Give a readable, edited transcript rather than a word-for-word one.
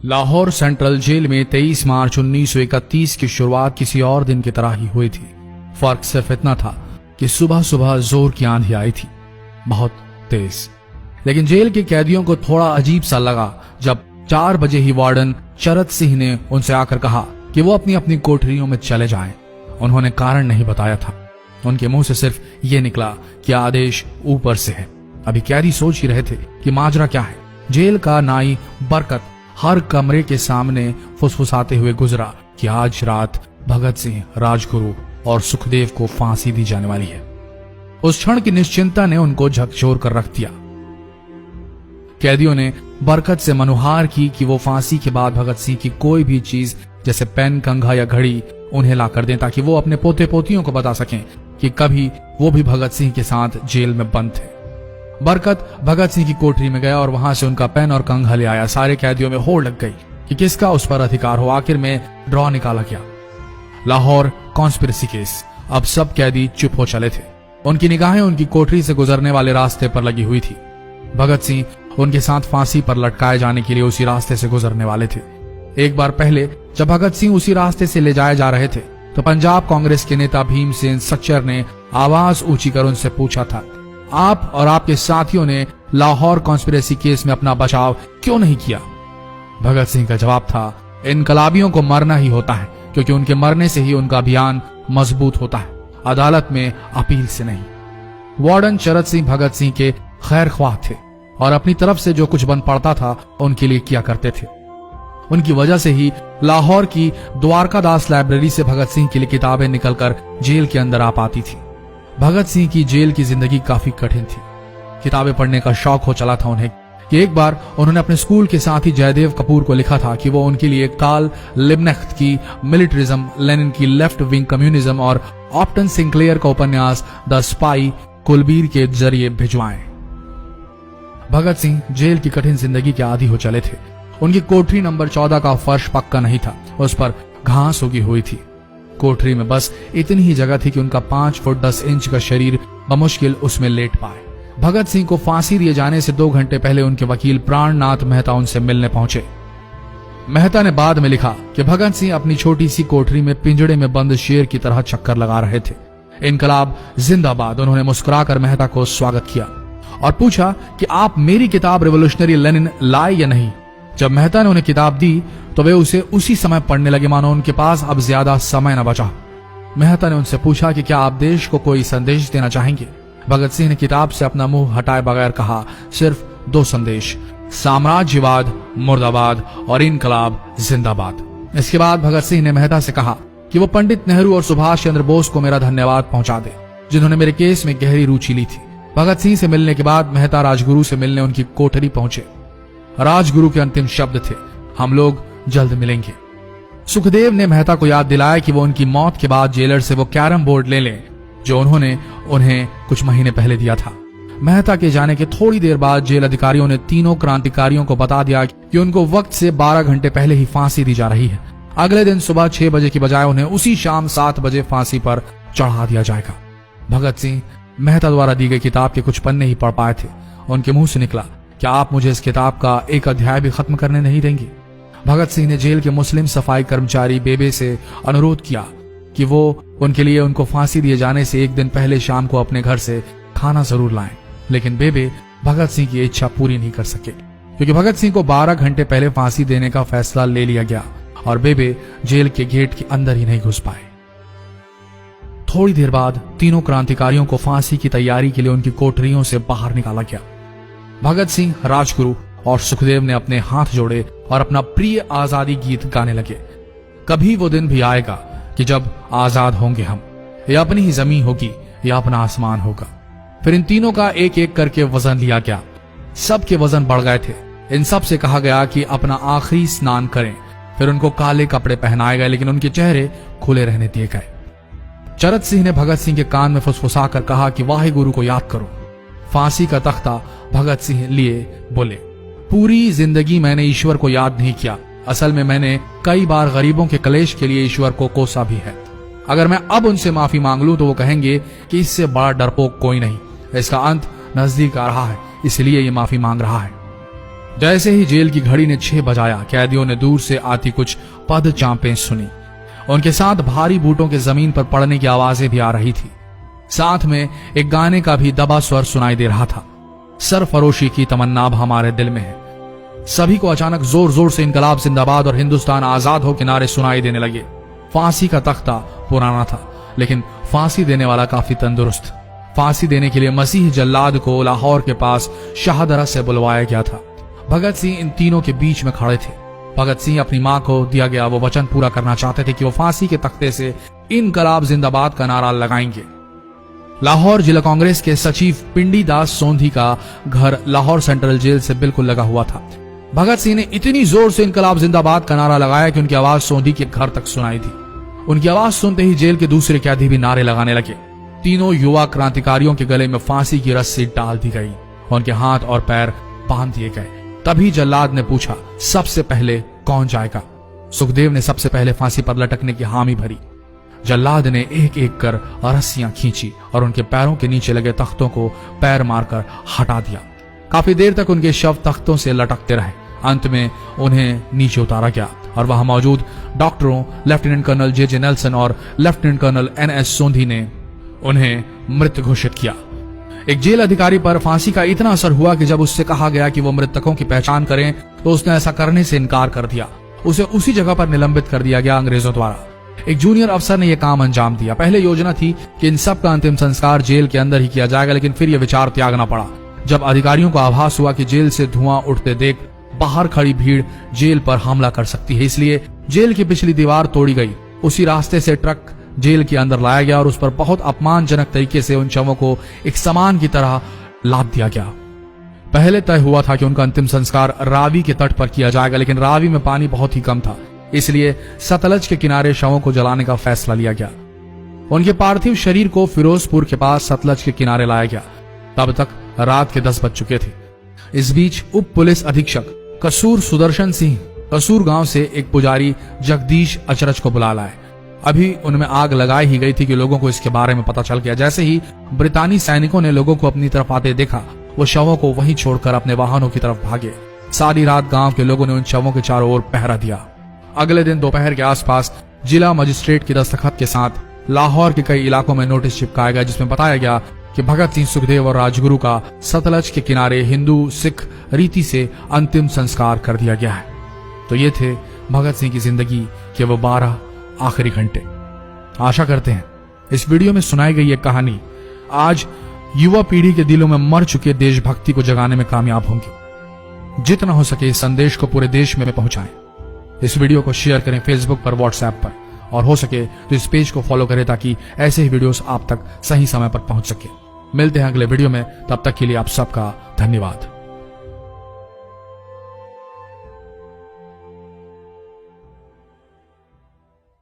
Lahore central jail में 23 मार्च 1931 की शुरुआत किसी और दिन की तरह ही हुई थी। फर्क सिर्फ इतना था कि सुबह सुबह जोर की आंधी आई थी, बहुत तेज। लेकिन जेल के कैदियों को थोड़ा अजीब सा लगा जब 4 बजे ही वार्डन शरद सिंह ने उनसे आकर कहा कि वो अपनी अपनी कोठरियों में चले जाएं। उन्होंने कारण नहीं बताया था। उनके मुंह से सिर्फ ये निकला कि आदेश ऊपर से है। अभी कैदी सोच ही रहे थे कि माजरा क्या है। जेल का नाई बरकत हर कमरे के सामने फुसफुसाते हुए गुजरा कि आज रात भगत सिंह, राजगुरु और सुखदेव को फांसी दी जाने वाली है। उस क्षण की निश्चिंता ने उनको झकझोर कर रख दिया। कैदियों ने बरकत से मनुहार की कि वो फांसी के बाद भगत सिंह की कोई भी चीज जैसे पेन, कंघा या घड़ी उन्हें ला कर दें ताकि वो अपने पोते पोतियों को बता सकें कि कभी वो भी भगत सिंह के साथ जेल में बंद थे। बरकत भगत सिंह की कोठरी में गया और वहां से उनका पेन और कंघा ले आया। सारे कैदियों में होड़ लग गई कि किसका उस पर अधिकार हो। आखिर में ड्रॉ निकाला गया, लाहौर कॉन्स्पिरेसी केस। अब सब कैदी चुप हो चले थे। उनकी निगाहें उनकी कोठरी से गुजरने वाले रास्ते पर लगी हुई थी। भगत सिंह उनके साथ फांसी पर लटकाए जाने के लिए उसी रास्ते से गुजरने वाले थे। एक बार पहले जब भगत सिंह उसी रास्ते से ले जाए जा रहे थे तो पंजाब कांग्रेस के नेता भीमसेन सच्चर ने आवाज ऊंची कर उनसे पूछा था, आप और आपके साथियों ने लाहौर कॉन्स्पिरेसी केस में अपना बचाव क्यों नहीं किया? भगत सिंह का जवाब था, इनकलाबियों को मरना ही होता है क्योंकि उनके मरने से ही उनका अभियान मजबूत होता है, अदालत में अपील से नहीं। वार्डन शरद सिंह भगत सिंह के खैर ख्वाह थे और अपनी तरफ से जो कुछ बन पड़ता था उनके लिए किया करते थे। उनकी वजह से ही लाहौर की द्वारकादास लाइब्रेरी से भगत सिंह के लिए किताबें निकलकर जेल के अंदर आ पाती थी। भगत सिंह की जेल की जिंदगी काफी कठिन थी। किताबें पढ़ने का शौक हो चला था उन्हें कि एक बार उन्होंने अपने स्कूल के साथी जयदेव कपूर को लिखा था कि वो उनके लिए कार्ल लिब्कनेcht की मिलिट्रिज्म, लेनिन की लेफ्ट विंग कम्युनिज्म और ऑप्टन सिंक्लेयर का उपन्यास द स्पाई कुलबीर के जरिए भिजवाएं। भगत सिंह जेल की कठिन जिंदगी के आदी हो चले थे। उनकी कोठरी नंबर 14 का फर्श पक्का नहीं था, उस पर घास उगी हुई थी। कोठरी में बस इतनी ही जगह थी कि उनका 5 फुट 10 इंच का शरीर बमुश्किल उसमें लेट पाए। भगत सिंह को फांसी दिए जाने से 2 घंटे पहले उनके वकील प्राणनाथ मेहता उनसे मिलने पहुंचे। मेहता ने बाद में लिखा कि भगत सिंह अपनी छोटी सी कोठरी में पिंजड़े में बंद शेर की तरह चक्कर लगा रहे थे। इनकलाब जिंदाबाद। उन्होंने मुस्कुराकर मेहता को स्वागत किया और पूछा कि आप मेरी किताब रिवोल्यूशनरी लेनिन लाए या नहीं। जब मेहता ने उन्हें किताब दी तो वे उसे उसी समय पढ़ने लगे मानो उनके पास अब ज्यादा समय न बचा। मेहता ने उनसे पूछा कि क्या आप देश को कोई संदेश देना चाहेंगे? भगत सिंह ने किताब से अपना मुंह हटाए बगैर कहा, सिर्फ 2 संदेश, साम्राज्यवाद मुर्दाबाद और इनकलाब जिंदाबाद। इसके बाद भगत सिंह ने मेहता से कहा कि वो पंडित नेहरू और सुभाष चंद्र बोस को मेरा धन्यवाद पहुंचा दे जिन्होंने मेरे केस में गहरी रुचि ली थी। भगत सिंह से मिलने के बाद मेहता राजगुरु से मिलने उनकी कोठरी पहुंचे। राजगुरु के अंतिम शब्द थे, हम लोग जल्द मिलेंगे। सुखदेव ने मेहता को याद दिलाया कि वो उनकी मौत के बाद जेलर से वो कैरम बोर्ड ले लें जो उन्होंने उन्हें कुछ महीने पहले दिया था। मेहता के जाने के थोड़ी देर बाद जेल अधिकारियों ने तीनों क्रांतिकारियों को बता दिया कि उनको वक्त से 12 घंटे पहले ही फांसी दी जा रही है। अगले दिन सुबह 6 बजे की बजाय उन्हें उसी शाम 7 बजे फांसी पर चढ़ा दिया जाएगा। भगत सिंह मेहता द्वारा दी गई किताब के कुछ पन्ने ही पढ़ पाए थे। उनके मुंह से निकला, क्या आप मुझे इस किताब का एक अध्याय भी खत्म करने नहीं देंगे? भगत सिंह ने जेल के मुस्लिम सफाई कर्मचारी बेबे से अनुरोध किया कि वो उनके लिए उनको फांसी दिए जाने से 1 दिन पहले शाम को अपने घर से खाना जरूर लाएं। लेकिन बेबे भगत सिंह की इच्छा पूरी नहीं कर सके क्योंकि भगत सिंह को 12 घंटे पहले फांसी देने का फैसला ले लिया गया और बेबे जेल के गेट के अंदर ही नहीं घुस पाए। थोड़ी देर बाद तीनों क्रांतिकारियों को फांसी की तैयारी के लिए उनकी कोठरियों से बाहर निकाला गया। भगत सिंह, राजगुरु और सुखदेव ने अपने हाथ जोड़े और अपना प्रिय आजादी गीत गाने लगे। कभी वो दिन भी आएगा कि जब आजाद होंगे हम, या अपनी ही जमीन होगी या अपना आसमान होगा। फिर इन तीनों का एक एक करके वजन लिया गया। सबके वजन बढ़ गए थे। इन सब से कहा गया कि अपना आखिरी स्नान करें। फिर उनको काले कपड़े पहनाए गए लेकिन उनके चेहरे खुले रहने दिए गए। शरद सिंह ने भगत सिंह के कान में फुसफुसा कर कहा कि वाहे गुरु को याद करो। फांसी का तख्ता भगत सिंह लिए बोले, पूरी जिंदगी मैंने ईश्वर को याद नहीं किया। असल में मैंने कई बार गरीबों के कलेश के लिए ईश्वर को कोसा भी है। अगर मैं अब उनसे माफी मांग लूं तो वो कहेंगे कि इससे बड़ा डरपोक कोई नहीं। इसका अंत नजदीक आ रहा है, इसलिए ये माफी मांग रहा है। जैसे ही जेल की घड़ी ने 6 बजाया, कैदियों ने दूर से आती कुछ पद चांपें सुनी। उनके साथ भारी बूटों के जमीन पर पड़ने की आवाजें भी आ रही थी। साथ में एक गाने का भी दबा स्वर सुनाई दे रहा था। सरफरोशी की तमन्ना अब हमारे दिल में है। सभी को अचानक जोर जोर से इनकलाब जिंदाबाद और हिंदुस्तान आजाद हो किनारे सुनाई देने लगे। फांसी का तख्ता पुराना था, लेकिन फांसी देने वाला काफी तंदुरुस्त। फांसी देने के लिए मसीह जल्लाद को लाहौर के पास शाहदरा से बुलवाया गया था। भगत सिंह इन तीनों के बीच में खड़े थे। भगत सिंह अपनी मां को दिया गया वो वचन पूरा करना चाहते थे कि वो फांसी के तख्ते से इनकलाब जिंदाबाद का नारा लगाएंगे। लाहौर जिला कांग्रेस के सचिव पिंडी दास सोंधी का घर लाहौर सेंट्रल जेल से बिल्कुल लगा हुआ था। भगत सिंह ने इतनी जोर से इनकलाब जिंदाबाद का नारा लगाया कि उनकी आवाज सोंधी के घर तक सुनाई दी। उनकी आवाज सुनते ही जेल के दूसरे कैदी भी नारे लगाने लगे। तीनों युवा क्रांतिकारियों के गले में फांसी की रस्सी डाल दी गई, उनके हाथ और पैर बांध दिए गए। तभी जल्लाद ने पूछा, सबसे पहले कौन जाएगा? सुखदेव ने सबसे पहले फांसी पर लटकने की हामी भरी। जल्लाद ने एक एक कर रस्सियां खींची और उनके पैरों के नीचे लगे तख्तों को पैर मारकर हटा दिया। काफी देर तक उनके शव तख्तों से लटकते रहे। अंत में उन्हें नीचे उतारा गया और वहां मौजूद डॉक्टरों लेफ्टिनेंट कर्नल जे नेल्सन और लेफ्टिनेंट कर्नल NS सोंधी ने उन्हें मृत घोषित किया। एक जेल अधिकारी पर फांसी का इतना असर हुआ कि जब उससे कहा गया कि वो मृतकों की पहचान करें तो उसने ऐसा करने से इनकार कर दिया। उसे उसी जगह पर निलंबित कर दिया गया अंग्रेजों द्वारा। एक जूनियर अफसर ने यह काम अंजाम दिया। पहले योजना थी कि इन सब का अंतिम संस्कार जेल के अंदर ही किया जाएगा, लेकिन फिर यह विचार त्यागना पड़ा जब अधिकारियों को आभास हुआ कि जेल से धुआं उठते देख बाहर खड़ी भीड़ जेल पर हमला कर सकती है। इसलिए जेल की पिछली दीवार तोड़ी गई। उसी रास्ते से ट्रक जेल के अंदर लाया गया और उस पर बहुत अपमानजनक तरीके से उन शवों को एक सामान की तरह लाद दिया गया। पहले तय हुआ था कि उनका अंतिम संस्कार रावी के तट पर किया जाएगा, लेकिन रावी में पानी बहुत ही कम था, इसलिए सतलज के किनारे शवों को जलाने का फैसला लिया गया। उनके पार्थिव शरीर को फिरोजपुर के पास सतलज के किनारे लाया गया। तब तक रात के 10 बज चुके थे। इस बीच उप पुलिस अधीक्षक कसूर सुदर्शन सिंह कसूर गांव से एक पुजारी जगदीश अचरज को बुला लाए। अभी उनमें आग लगाई ही गई थी कि लोगों को इसके बारे में पता चल गया। जैसे ही ब्रितानी सैनिकों ने लोगों को अपनी तरफ आते देखा, वो शवों को वहीं छोड़कर अपने वाहनों की तरफ भागे। सारी रात गांव के लोगों ने उन शवों के चारों ओर पहरा दिया। अगले दिन दोपहर के आसपास जिला मजिस्ट्रेट की दस्तखत के साथ लाहौर के कई इलाकों में नोटिस चिपकाया गया, जिसमें बताया गया कि भगत सिंह, सुखदेव और राजगुरु का सतलज के किनारे हिंदू सिख रीति से अंतिम संस्कार कर दिया गया है। तो ये थे भगत सिंह की जिंदगी के वो 12 आखिरी घंटे। आशा करते हैं इस वीडियो में सुनाई गई ये कहानी आज युवा पीढ़ी के दिलों में मर चुके देशभक्ति को जगाने में कामयाब होंगी। जितना हो सके इस संदेश को पूरे देश में पहुंचाएं। इस वीडियो को शेयर करें फेसबुक पर, व्हाट्सएप पर, और हो सके तो इस पेज को फॉलो करें ताकि ऐसे ही वीडियोस आप तक सही समय पर पहुंच सके। मिलते हैं अगले वीडियो में, तब तक के लिए आप सबका धन्यवाद।